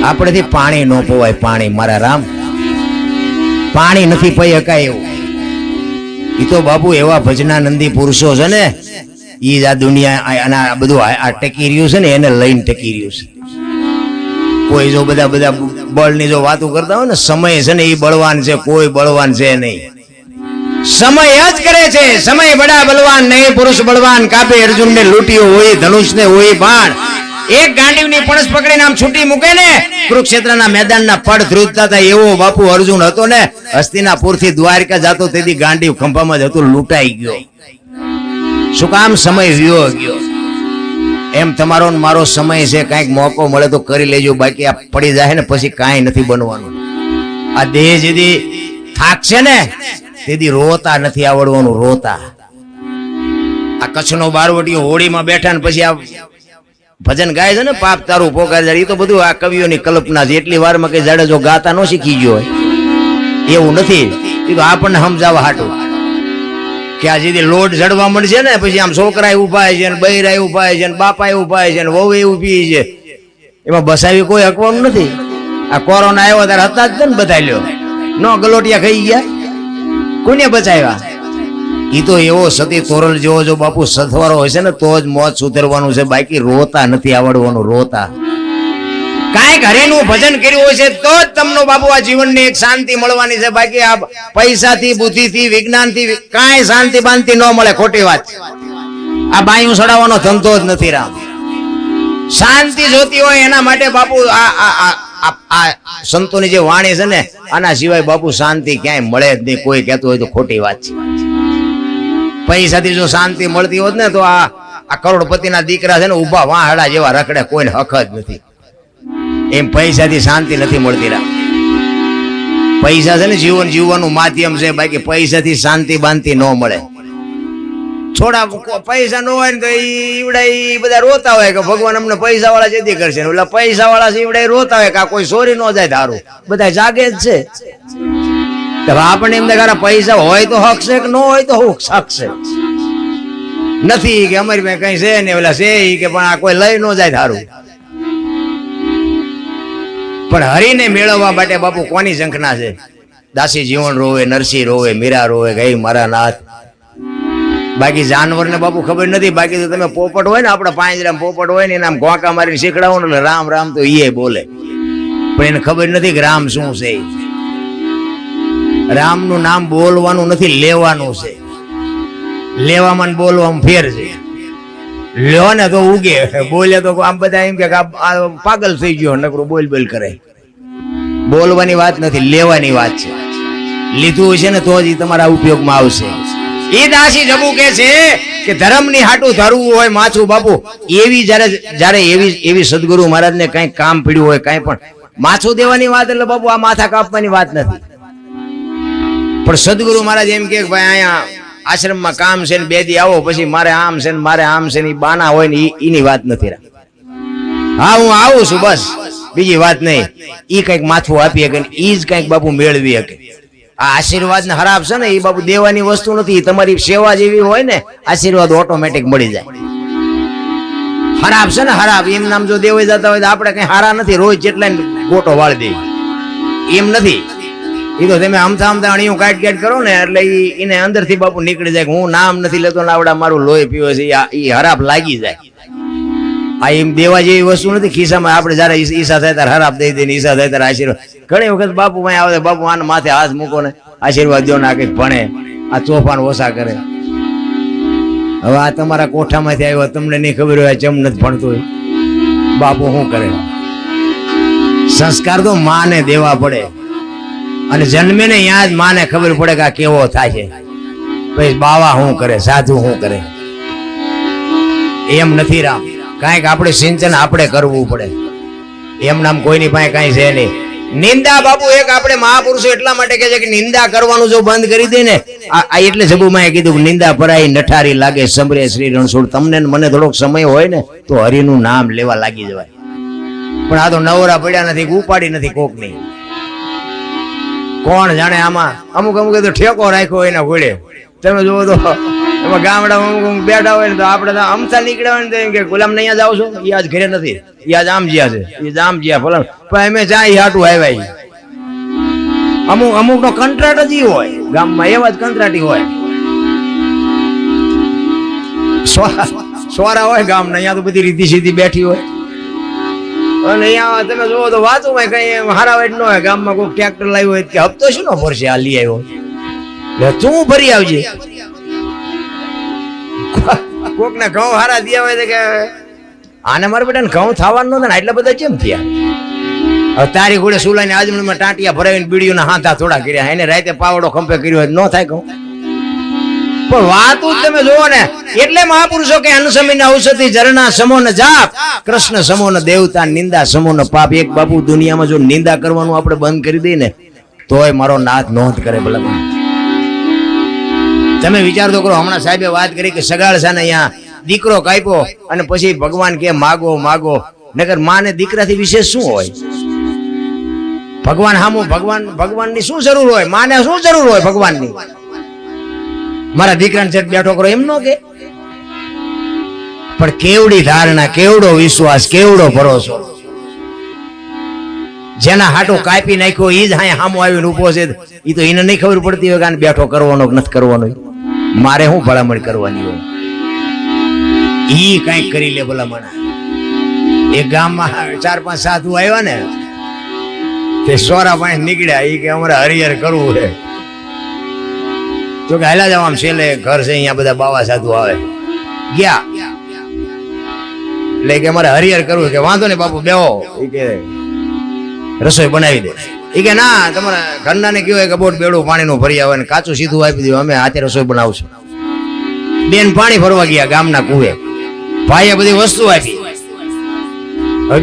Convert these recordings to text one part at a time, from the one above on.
આપણેથી પાણી ન પોવાય, પાણી મારા રામ, પાણી નથી પી શકાય એવું. એ તો બાપુ એવા ભજનાનંદી પુરુષો છે ને, એ આ દુનિયા આના બધું આ ટકી રહ્યું છે ને, એને લઈને ટકી રહ્યું છે. કોઈ જો બધા બળની જો વાતો કરતા હોય ને, સમય છે ને એ બળવાન છે, કોઈ બળવાન છે નહીં. સમય જ કરે છે. સમય બડા બલવાન નહીં, પુરુષ બળવાન. કાપે અર્જુન ને લૂંટ્યો હોય, ધનુષ ને હોય બાણ. એક ગાંડીવની પણસ પકડીને આમ છૂટી મૂકે ને, કુરુક્ષેત્રના મેદાનના પડ ધ્રુજતા હતા એવો બાપુ અર્જુન હતો ને. હસ્તિનાપુર થી દ્વારકા જતો તેથી ગાંડીવ ખંભામાં જ હતું, લૂંટાઈ ગયો. શું કામ? સમય વિયો ગયો. એમ તમારો ને મારો સમય છે, કાંઈક મોકો મળે તો કરી લેજો, બાકી આ પડી જાય ને પછી કાંઈ નથી બનવાનું. આ દેહ જેથી થાકશે ને તેથી રોતા નથી આવડવાનું, રોતા. આ કચ્છનો બારવટીયો હોળીમાં બેઠા ને પછી આ ભજન ગાય છે ને, પાપ તારું પોકાર જાય, એ તો બધું આ કવિઓની કલ્પના છે. એટલી વારમાં કઈ જાડેજો ગાતા ન શીખી ગયો હોય એવું નથી. એ તો આપણને સમજાવવા હાટું કે આ જેથી લોટ જડવા મળશે ને પછી આમ છોકરા ઉભા છે, બૈરા ઉભા છે, બાપા ઉભા છે, વહુ ઉભી છે, એમાં બસાવી કોઈ હકવાનું નથી. આ કોરોના આવ્યો ત્યારે હતા જ ને બધા લ્યો, નો ગલોટિયા ખાઈ ગયા, કોને બચાવ્યા? એ તો એવો સતી તોરલ જેવો જો બાપુ સથવારો હોય છે ને તો જ મોત સુધરવાનું છે, બાકી રોતા નથી આવડવાનું. રોતા કાંઈક હરિનું ભજન કર્યું હોય છે તો જ તમને બાપુ આ જીવનની એક શાંતિ મળવાની છે. બાકી આ પૈસાથી, બુદ્ધિથી, વિજ્ઞાનથી કાંઈ શાંતિ બાંતિ ન મળે. ખોટી વાત. આ બાયું સડાવવાનો ધંધો જ નથી રામ. શાંતિ જોતી હોય એના માટે બાપુ આ સંતોની જે વાણી છે ને, આના સિવાય બાપુ શાંતિ ક્યાંય મળે જ નહીં. કોઈ કહેતું હોય તો ખોટી વાત છે. પૈસાથી જો શાંતિ મળતી હોત ને તો આ કરોડપતિના દીકરા છે ને ઉભા વાહડા જેવા રખડે, કોઈને હક જ નથી. એમ પૈસાથી શાંતિ નથી મળતી રા. પૈસા છે ને જીવન જીવવાનું માધ્યમ છે, બાકી પૈસાથી શાંતિ બાંતિ ન મળે. થોડા પૈસા ન હોય ને તો ઈવડા બધા રોતા હોય કે ભગવાન અમને પૈસા વાળા જેથી કરશે, એટલે પૈસા વાળા છે ઈવડા રોતા હોય કે આ કોઈ ચોરી ન જાય ધારું. બધા જાગે જ છે. આપણને એમ દેખાડે પૈસા હોય તો હક છે કે ન હોય તો હક છે નથી કે અમારી પાસે કઈ છે ને ઓલા છે કે પણ આ કોઈ લઈ ન જાય ધારું. પણ હરીને મેળવવા માટે બાપુ કોની ઝંખના છે? દાસી જીવન રોવે, નરસિંહ રોવે, મીરા રોવે, ગઈ મારા નાથ. બાકી જાનવરને બાપુ ખબર નથી. બાકી તો તમે પોપટ હોય ને, આપણા પાંજરામાં પોપટ હોય ને, એને આમ ઘોંકા મારીને શીખડાવો ને એટલે રામ રામ તો એ બોલે, પણ એને ખબર નથી કે રામ શું છે. રામનું નામ બોલવાનું નથી, લેવાનું છે. લેવામાં બોલવામાં ફેર છે. લ્યો ને તો ઉગે, બોલે તો આમ બધા એમ કે પાગલ થઈ ગયો, નકરું બોલ બોલ કરે. બોલવાની વાત નથી, લેવાની વાત છે. લીધું છે ને તો જ તમારા ઉપયોગમાં આવશે. એ દાસી જબુ કે છે કે ધર્મની હાટું ધરવું હોય માથું બાપુ, એવી જ્યારે એવી સદગુરુ મહારાજને કઈ કામ પડ્યું હોય, કઈ પણ માથું દેવાની વાત એટલે બાપુ આ માથા કાપવાની વાત નથી. પણ સદગુરુ મહારાજ એમ કે ભાઈ અહીંયા આશ્રમમાં કામ છે ને 2 દી આવો, પછી મારે આમ છે ને મારે આમ છે ને, બાના હોય ને એની વાત નથી. હા હું આવું છું બસ, બીજી વાત નહીં. ઈ કઈક માથું આપી શકે, ઈ જ કઈક બાપુ મેળવી શકે. આ આશીર્વાદ ને હરાબ છે ને એ બાપુ દેવાની વસ્તુ નથી. તમારી સેવા જેવી હોય ને, આશીર્વાદ ઓટોમેટિક મળી જાય. હરાબ છે ને હરાબ, એમ નામ જો દેવાઈ જતા હોય તો આપણે કઈ હારા નથી. રોજ જેટલા ગોટો વાળી દે એમ નથી. એ તો તમે આમથા અણીયું કાટ કરો ને એટલે એને અંદરથી બાપુ નીકળી જાય. હું નામ નથી લેતો ને આવડા મારું લોહી પીવે છે, એ હરાબ લાગી જાય. આ એમ દેવા જેવી વસ્તુ નથી. ખિસ્સામાં આપણે જયારે ઈચ્છા થાય ત્યારે હરાબ દઈ દે ને, ઈચ્છા થાય ત્યારે આશીર્વાદ. ઘણી વખત બાપુ અહીં આવે, બાપુ આને માથે હાથ મૂકો ને આશીર્વાદ દો ને, આ કઈક ભણે, આ તોફાન ઓછા કરે. હવે આ તમારા કોઠામાંથી આવ્યો, તમને નહીં ખબર હોય ચમ નથી ભણતો હોય, બાપુ શું કરે? સંસ્કાર તો માને દેવા પડે, અને જન્મે ને ત્યાં જ માને ખબર પડે કે આ કેવો થાય છે. પછી બાવા શું કરે, સાધુ શું કરે? એમ નથી રામ. કાંઈક આપણે સિંચન આપણે કરવું પડે. એમ નામ કોઈની પાસે કાંઈ છે નહીં. નિંદા બાપુ એક આપણે મહાપુરુષો એટલા માટે કહે છે કે નિંદા કરવાનું જો બંધ કરી દે ને, આ એટલે જબુમાએ કીધું કે નિંદા પરાઈ નઠારી લાગે સમરે શ્રી રણછોડ. તમને મને થોડોક સમય હોય ને તો હરિનું નામ લેવા લાગી જવાય. પણ આ તો નવરા પડ્યા નથી, ઉપાડી નથી કોક નહીં. કોણ જાણે આમાં અમુક તો ઠેકો રાખ્યો એના ઘોડે. તમે જોવો તો એમાં ગામડામાં બેઠા હોય ને તો આપણે તો અમથા નીકળ્યા હોય ને તો એમ કે ગુલામ ને અહીંયા જાવ છો, એ આજ ઘરે નથી, એ આજ આમ જ્યાં છે, એ આમ જ્યાં ફલાણ, પણ અમે જાય હાટું આવ્યા. અમુક નો કંટ્રાટ જ હોય ગામમાં, એવા જ કંટ્રાટી હોય. સોરા હોય ગામ ને, અહીંયા તો બધી રીતિ સીધી બેઠી હોય. અને અહીંયા તમે જોવો તો વાતું માં કઈ હારા વાઈટ ન હોય. ગામમાં કોઈ ટ્રેક્ટર લાવ્યો હોય કે હપ્તો શું ન ભરશે, આ લઈ આવ્યો તું ભરી આવજે. કોક ને ઘઉં હારા દિયા હોય કે આને મારા બેટા ને ઘઉં થવાનું નતું ને, એટલા બધા કેમ થયા? હવે તારી ઘોડે સુલાઈને આજમણીમાં ટાંટિયા ભરાવીને બીડીઓના હાથા થોડા કર્યા, એને રાતે પાવડો ખંભે કર્યો હોય ન થાય કહું. પણ વાતું જ તમે જોવો ને, એટલે મહાપુરુષો કે અનુસમીને ઔષધિ ઝરણા સમો ન જાપ, કૃષ્ણ સમો ન દેવતા, નિંદા સમો ન પાપ. એક બાપુ દુનિયામાં જો નિંદા કરવાનું આપણે બંધ કરી દઈએ ને તોય મારો નાથ નોંધ કરે. ભલા તમે વિચાર તો કરો, હમણાં સાહેબે વાત કરી કે સગાળસાને અહીંયા દીકરો કાપ્યો અને પછી ભગવાન કે માગો માગો, નકર માને દીકરાથી વિશેષ શું હોય? ભગવાન હામું ભગવાનની શું જરૂર હોય? માને શું જરૂર હોય ભગવાનની? મારા દીકરાને સેટ બેઠો કરો એમ નો કે? પણ કેવડી ધારણા, કેવડો વિશ્વાસ, કેવડો ભરોસો. જેના હાટો કાપી નાખ્યો ઈ જ હામો આવીને ઉભો છે, ઈ તો એને નહીં ખબર પડતી હોય કે આને બેઠો કરવાનો કે નથી કરવાનો. મારે શું ભલામણ કરવાની હોય? ઈ કઈક કરી લે ભલામણ. એક ગામમાં 4-5 સાધુ આવ્યા ને, તે સોરા પાસે નીકળ્યા. ઈ કે અમારે હરિહર કરવું છે. તો કે હાલા જાવ, આમ છેલ્લે ઘર છે, અહીંયા બધા બાવા સાધુ આવે. ગયા એટલે કે અમારે હરિહર કરવું કે વાંધો નહીં બાપુ બેહો, એ કે રસોઈ બનાવી દે. એ કે ના, તમારા ઘરના ને કહેવાય કે બોટ બેડું પાણીનું ભરી આવે ને કાચું સીધું આપી દઉં, અમે હાથે રસોઈ બનાવશું. બેન પાણી ભરવા ગયા ગામના કુએ, ભાઈએ બધી વસ્તુ આપી.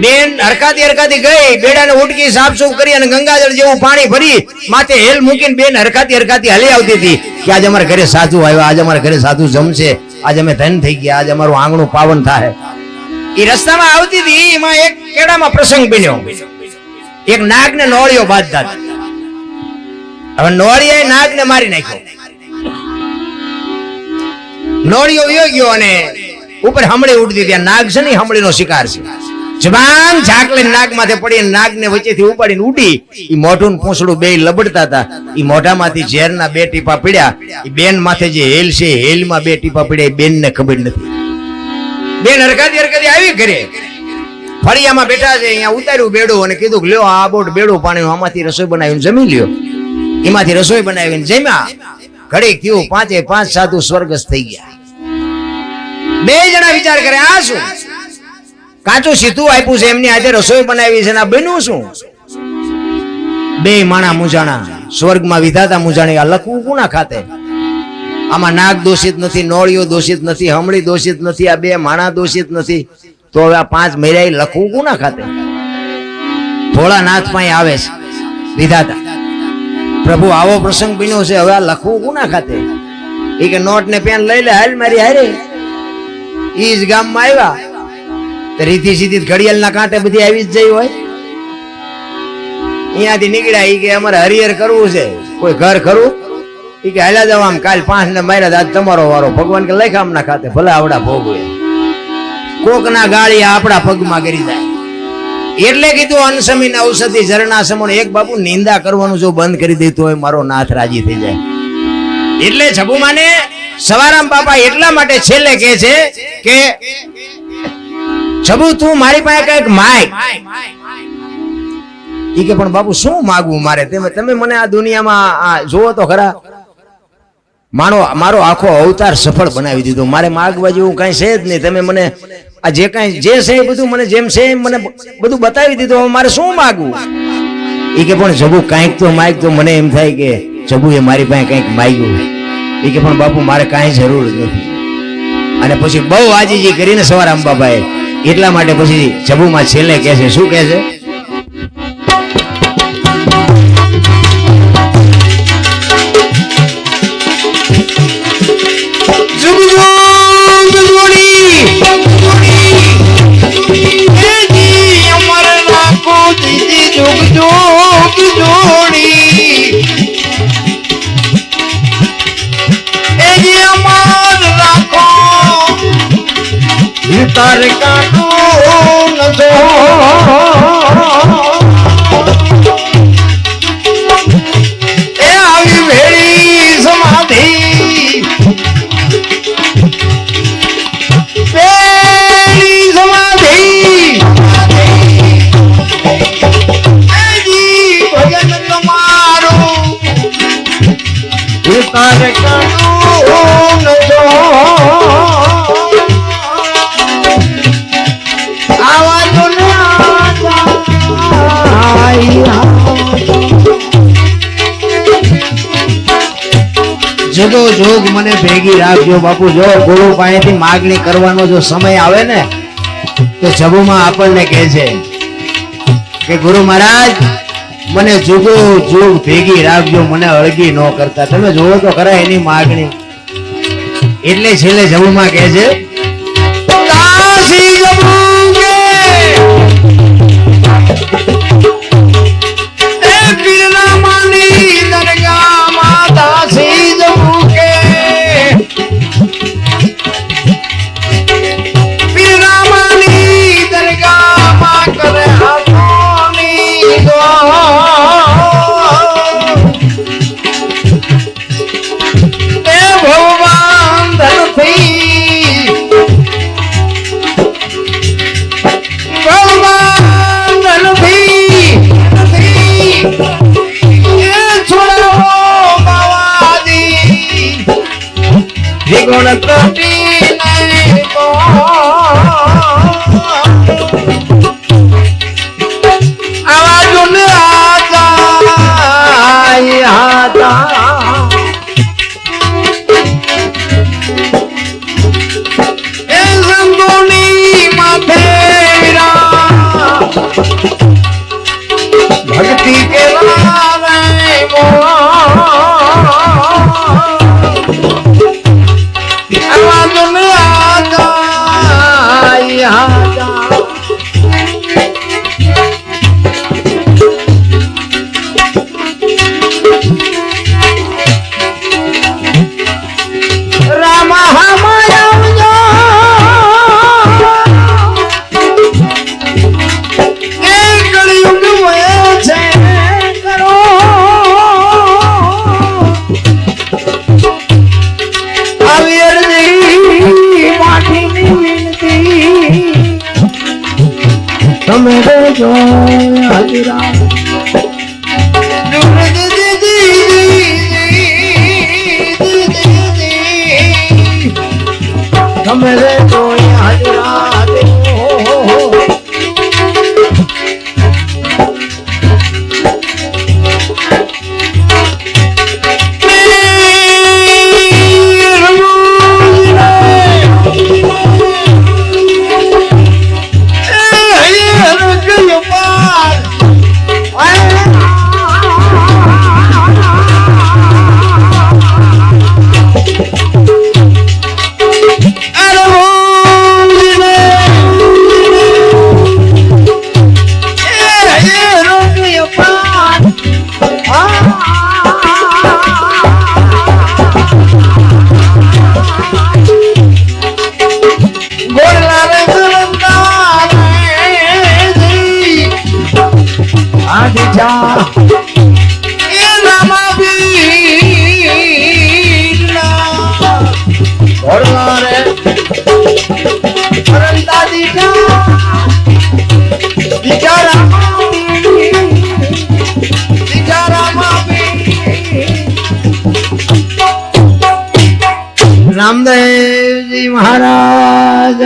બેન હરકાતી ગઈ, બેડાને ઉટકી સાફસૂફ કરી અને ગંગાજળ જેવું પાણી ભરી માથે હેલ મૂકીને બેન હરકાતી હલી આવતી હતી કે આજે અમારા ઘરે સાધુ આવ્યા, આજે અમારા ઘરે સાધુ જમશે, આજે અમે ધન થઈ ગયા, આજે અમારું આંગણું પાવન થાય. એ રસ્તામાં આવતી હતી, એમાં એક કેડામાં પ્રસંગ બન્યો. એક નાગને નોળિયો બાંધતા. હવે નોળિયાએ નાગને મારી નાખ્યો. નોળિયો વયો ગયો અને ઉપર હમળી ઉડતી હતી. નાગ છે ને, હમળીનો શિકાર છે. જબાન ઝાકલે નાગ માથે પડી, નાગને વચ્ચેથી ઉપાડીને ઉડી. ઈ મોઢું ને પૂંછડું બે લબડતા હતા. ઈ મોઢામાંથી ઝેરના 2 ટીપા પડ્યા. ઈ બેન માથે જે હેલ છે, હેલમાં 2 ટીપા પડ્યા. એ બેનને ખબર નથી. બેન હરકાતી આવી ઘરે ફળિયામાં બેઠા છે. અહીંયા ઉતાર્યું બેડું અને કીધું કે લ્યો આ બોટ બેડું પાણી, આમાંથી રસોઈ બનાવીને જમી લ્યો. એમાંથી રસોઈ બનાવીને જમ્યા. ઘડીક થયું 5 સાધુ સ્વર્ગસ્થ થઈ ગયા. 2 જણા વિચાર કરે આ શું? કાચું સીધું આપ્યું છે, એમની આજે રસોઈ બનાવી છે, આ બન્યું શું? 2 માણા મૂંઝાણા, સ્વર્ગમાં વિધાતા મૂંઝાણી. આ લખવું કોના ખાતે? આમાં નાગ દોષિત નથી, નોળિયો દોષિત નથી, હમળી દોષિત નથી, આ 2 માણા દોષિત નથી. તો હવે આ 5 મેરાઈ લખવું કોના ખાતે? ભોળાનાથ પાસે આવે છે વિધાતા, પ્રભુ આવો પ્રસંગ બન્યો છે, હવે આ લખવું કોના ખાતે? એ કે નોટ ને પેન લઈ લે, હાલ મારી હારે. ઈ જ ગામમાં આવ્યા તો રીતિ સીધી ઘડિયાળના કાંટે બધી આવી જ જઈ હોય. અહીંયાથી નીકળ્યા. ઈ કે અમારે હરિહર કરવું છે, કોઈ ઘર ખરું? ઈ કે હાલ્યા જાવ, આમ કાલ 5 ને માર્યા, આજ તમારો વારો. ભગવાન કે લખ આમના ખાતે, ભલે આવડા ભોગવે. કોક ના ગાળી આપણા પગમાં કરી જાય. એટલે કીધું અનસમીને ઔષધિ ઝરણા સમો. એક બાપુ નિંદા કરવાનું જો બંધ કરી દે તો મારો નાથ રાજી થઈ જાય. એટલે છબુમાને સવારામ બાપા એટલા માટે છેલ્લે કહે છે કે છબુ તું મારી પાસે કઈક માગ. ઈ કે પણ બાપુ શું માગવું મારે? તમે મને આ દુનિયામાં જોવો તો ખરા, મારો આખો અવતાર સફળ બનાવી દીધો. મારે માગવા જેવું કઈ છે જ નહીં. તમે મને આ જે કઈ જે છે એ બધું મને જેમ છે એમ મને બધું બતાવી દીધું. મારે શું માગવું? એ કે પણ જબુ કઈક તો માગ. તો મને એમ થાય કે જબુ એ મારી પાસે કઈક માગ્યું. એ કે પણ બાપુ મારે કાંઈ જરૂર નથી. અને પછી બહુ આજીજી કરીને સવારામ બાબાએ એટલા માટે પછી જબુમાં છેલ્લે કહે છે, શું કહે છે? તારે કાઢો નજો એ આવી ભેળી સમાધિ ભેળી સમાધિ ભજન તમારું તારે કાઢો નજો જગો જોગ મને ભેગી રાખજો બાપુ. જો ગુરુ પાસેથી માગણી કરવાનો જો સમય આવે ને તો જબુમાં આપણને કહે છે કે ગુરુ મહારાજ મને જુગો જોગ ભેગી રાખજો, મને અળગી ન કરતા. તમે જોવો તો ખરા એની માગણી. એટલે છેલ્લે જબુમાં કહે છે કાશી જબુ ગુણ ત્રુટી આવાજો ને આતા એ સંતોની માથે ભક્તિ કેલા તમે જો હાજરા તમે જો હાજરા રામદેવજી મહારાજ